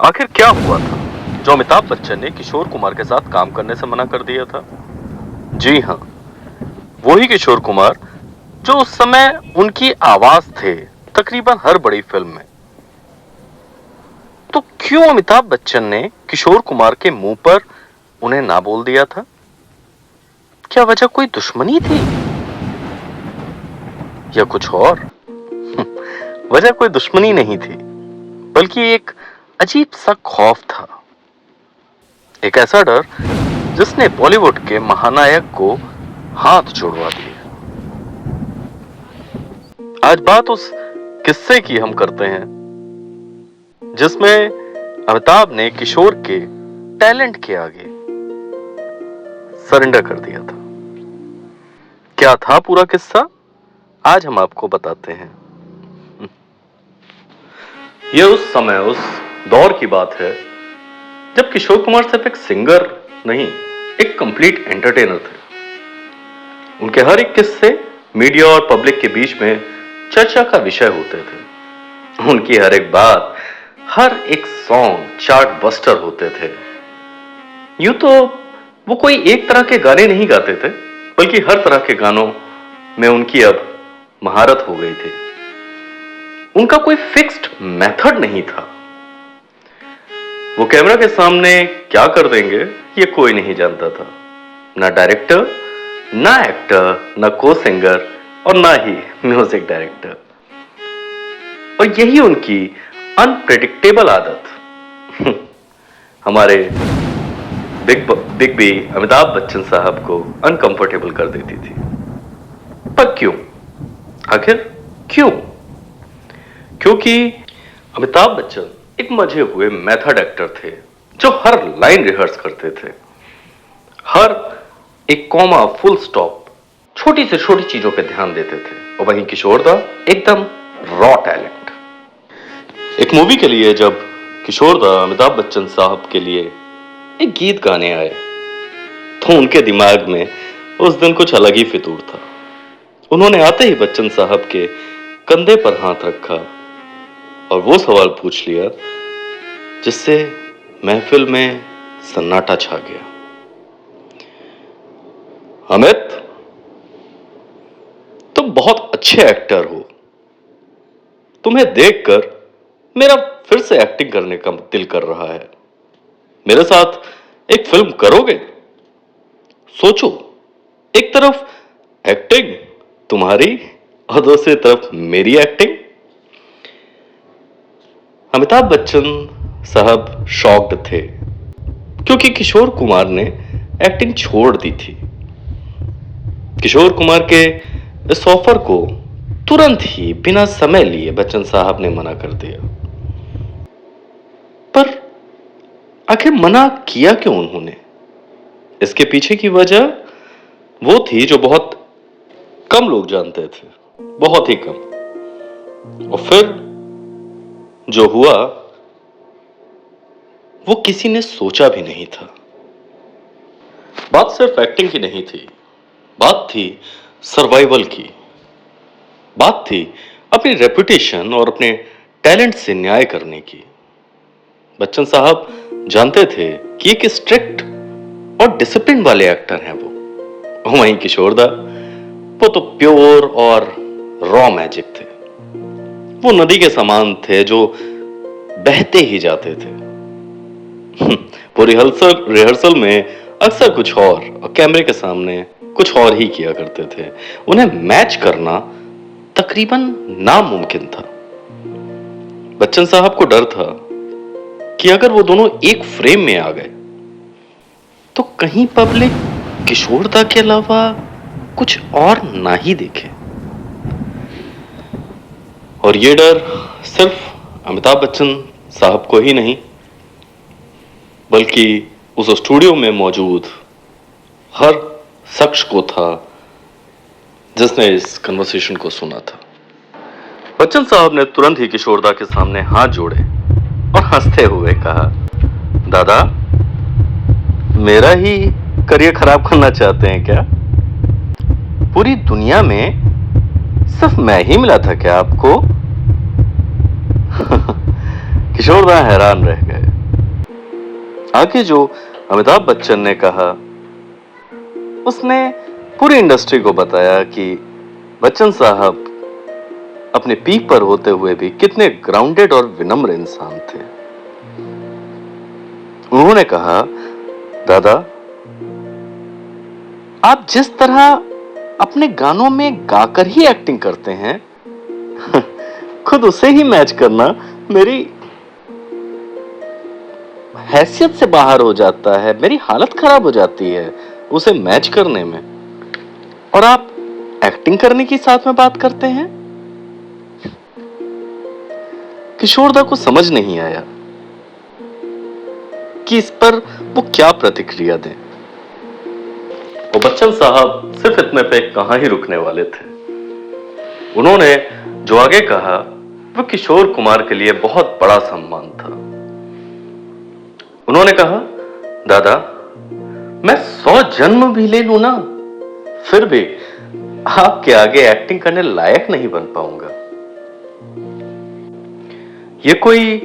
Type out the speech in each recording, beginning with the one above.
आखिर क्या हुआ था जो अमिताभ बच्चन ने किशोर कुमार के साथ काम करने से मना कर दिया था? जी हां, वही किशोर कुमार जो उस समय उनकी आवाज थे तकरीबन हर बड़ी फिल्म में। तो क्यों अमिताभ बच्चन ने किशोर कुमार के मुंह पर उन्हें ना बोल दिया था? क्या वजह कोई दुश्मनी थी या कुछ और? वजह कोई दुश्मनी नहीं थी, बल्कि एक अजीब सा खौफ था। एक ऐसा डर जिसने बॉलीवुड के महानायक को हाथ जोड़वा दिए। आज बात उस किस्से की हम करते हैं जिसमें अमिताभ ने किशोर के टैलेंट के आगे सरेंडर कर दिया था। क्या था पूरा किस्सा, आज हम आपको बताते हैं। यह उस समय, उस दौर की बात है जब किशोर कुमार सिर्फ एक सिंगर नहीं, एक कंप्लीट एंटरटेनर थे। उनके हर एक किस्से मीडिया और पब्लिक के बीच में चर्चा का विषय होते थे। उनकी हर एक बात, हर एक सॉन्ग चार्ट बस्टर होते थे। यूं तो वो कोई एक तरह के गाने नहीं गाते थे, बल्कि हर तरह के गानों में उनकी अब महारत हो गई थी। उनका कोई फिक्स्ड मेथड नहीं था। वो कैमरा के सामने क्या कर देंगे ये कोई नहीं जानता था। ना डायरेक्टर, ना एक्टर, ना को सिंगर और ना ही म्यूजिक डायरेक्टर। और यही उनकी अनप्रेडिक्टेबल आदत हमारे बिग बी अमिताभ बच्चन साहब को अनकंफर्टेबल कर देती थी। पर क्यों? आखिर क्यों? क्योंकि अमिताभ बच्चन एक मजे हुए मेथड एक्टर थे जो हर लाइन रिहर्स करते थे। हर एक कॉमा, फुल स्टॉप, छोटी से छोटी चीजों पे ध्यान देते थे। और वहीं किशोर दा एकदम रॉ टैलेंट। एक मूवी के लिए जब किशोर दा अमिताभ बच्चन साहब के लिए एक गीत गाने आए तो उनके दिमाग में उस दिन कुछ अलग ही फितूर था। उन्होंने आते ही बच्चन साहब के कंधे पर हाथ रखा और वो सवाल पूछ लिया जिससे महफिल में सन्नाटा छा गया। अमित, तुम बहुत अच्छे एक्टर हो। तुम्हें देखकर मेरा फिर से एक्टिंग करने का दिल कर रहा है। मेरे साथ एक फिल्म करोगे? सोचो, एक तरफ एक्टिंग तुम्हारी और दूसरी तरफ मेरी एक्टिंग। अमिताभ बच्चन साहब शॉक्ड थे क्योंकि किशोर कुमार ने एक्टिंग छोड़ दी थी। किशोर कुमार के इस ऑफर को तुरंत ही बिना समय लिए बच्चन साहब ने मना कर दिया। पर आखिर मना किया क्यों उन्होंने? इसके पीछे की वजह वो थी जो बहुत कम लोग जानते थे, बहुत ही कम। और फिर जो हुआ वो किसी ने सोचा भी नहीं था। बात सिर्फ एक्टिंग की नहीं थी, बात थी सर्वाइवल की। बात थी अपनी रेपुटेशन और अपने टैलेंट से न्याय करने की। बच्चन साहब जानते थे कि एक स्ट्रिक्ट और डिसिप्लिन वाले एक्टर हैं वो। वहीं किशोर दा, वो तो प्योर और रॉ मैजिक थे। वो नदी के समान थे जो बहते ही जाते थे। वो रिहर्सल में अक्सर कुछ और कैमरे के सामने कुछ और ही किया करते थे। उन्हें मैच करना तकरीबन नामुमकिन था। बच्चन साहब को डर था कि अगर वो दोनों एक फ्रेम में आ गए तो कहीं पब्लिक किशोर दा के अलावा कुछ और ना ही देखे। और ये डर सिर्फ अमिताभ बच्चन साहब को ही नहीं, बल्कि उस स्टूडियो में मौजूद हर शख्स को था जिसने इस कन्वर्सेशन को सुना था। बच्चन साहब ने तुरंत ही किशोर दा के सामने हाथ जोड़े और हंसते हुए कहा, दादा, मेरा ही करियर खराब करना चाहते हैं क्या? पूरी दुनिया में सिर्फ मैं ही मिला था क्या आपको? किशोर दा हैरान रह गए। आगे जो अमिताभ बच्चन ने कहा, उसने पूरी इंडस्ट्री को बताया कि बच्चन साहब अपने पीक पर होते हुए भी कितने ग्राउंडेड और विनम्र इंसान थे। उन्होंने कहा, दादा, आप जिस तरह अपने गानों में गाकर ही एक्टिंग करते हैं, खुद उसे ही मैच करना मेरी हैसियत से बाहर हो जाता है, मेरी हालत खराब हो जाती है उसे मैच करने में, और आप एक्टिंग करने की साथ में बात करते हैं। किशोरदा को समझ नहीं आया कि इस पर वो क्या प्रतिक्रिया दें। वो बच्चन साहब सिर्फ इतने पे कहां ही रुकने वाले थे। उन्होंने जो आगे कहा वो किशोर कुमार के लिए बहुत बड़ा सम्मान था। उन्होंने कहा, दादा, मैं 100 जन्म भी ले लूं ना, फिर भी आपके आगे एक्टिंग करने लायक नहीं बन पाऊंगा। ये कोई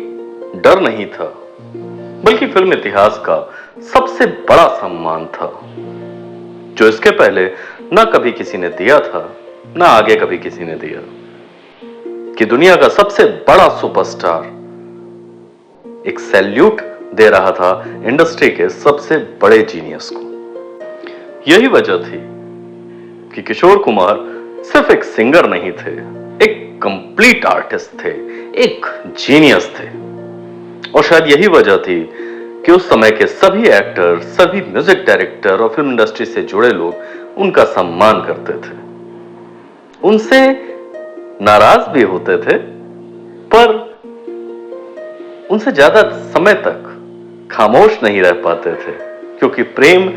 डर नहीं था, बल्कि फिल्म इतिहास का सबसे बड़ा सम्मान था, जो इसके पहले ना कभी किसी ने दिया था, ना आगे कभी किसी ने दिया, कि दुनिया का सबसे बड़ा सुपरस्टार एक सैल्यूट दे रहा था इंडस्ट्री के सबसे बड़े जीनियस को। यही वजह थी कि किशोर कुमार सिर्फ एक सिंगर नहीं थे, एक कंप्लीट आर्टिस्ट थे, एक जीनियस थे। और शायद यही वजह थी कि उस समय के सभी एक्टर, सभी म्यूजिक डायरेक्टर और फिल्म इंडस्ट्री से जुड़े लोग उनका सम्मान करते थे, उनसे नाराज भी होते थे, पर उनसे ज्यादा समय तक खामोश नहीं रह पाते थे, क्योंकि प्रेम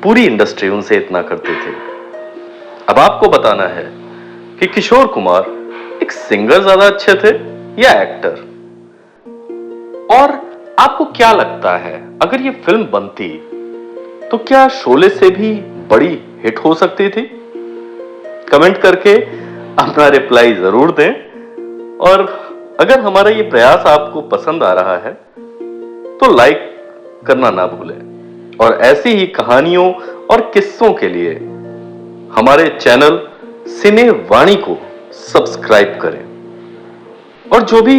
पूरी इंडस्ट्री उनसे इतना करती थी। अब आपको बताना है कि किशोर कुमार एक सिंगर ज्यादा अच्छे थे या एक्टर, और आपको क्या लगता है अगर ये फिल्म बनती तो क्या शोले से भी बड़ी हिट हो सकती थी? कमेंट करके अपना रिप्लाई जरूर दें, और अगर हमारा ये प्रयास आपको पसंद आ रहा है तो लाइक करना ना भूलें, और ऐसी ही कहानियों और किस्सों के लिए हमारे चैनल सिने वाणी को सब्सक्राइब करें। और जो भी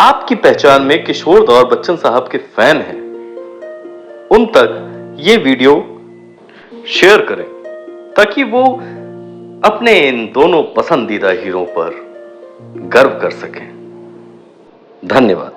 आपकी पहचान में किशोरदा और बच्चन साहब के फैन हैं, उन तक ये वीडियो शेयर करें, ताकि वो अपने इन दोनों पसंदीदा हीरो पर गर्व कर सकें। धन्यवाद।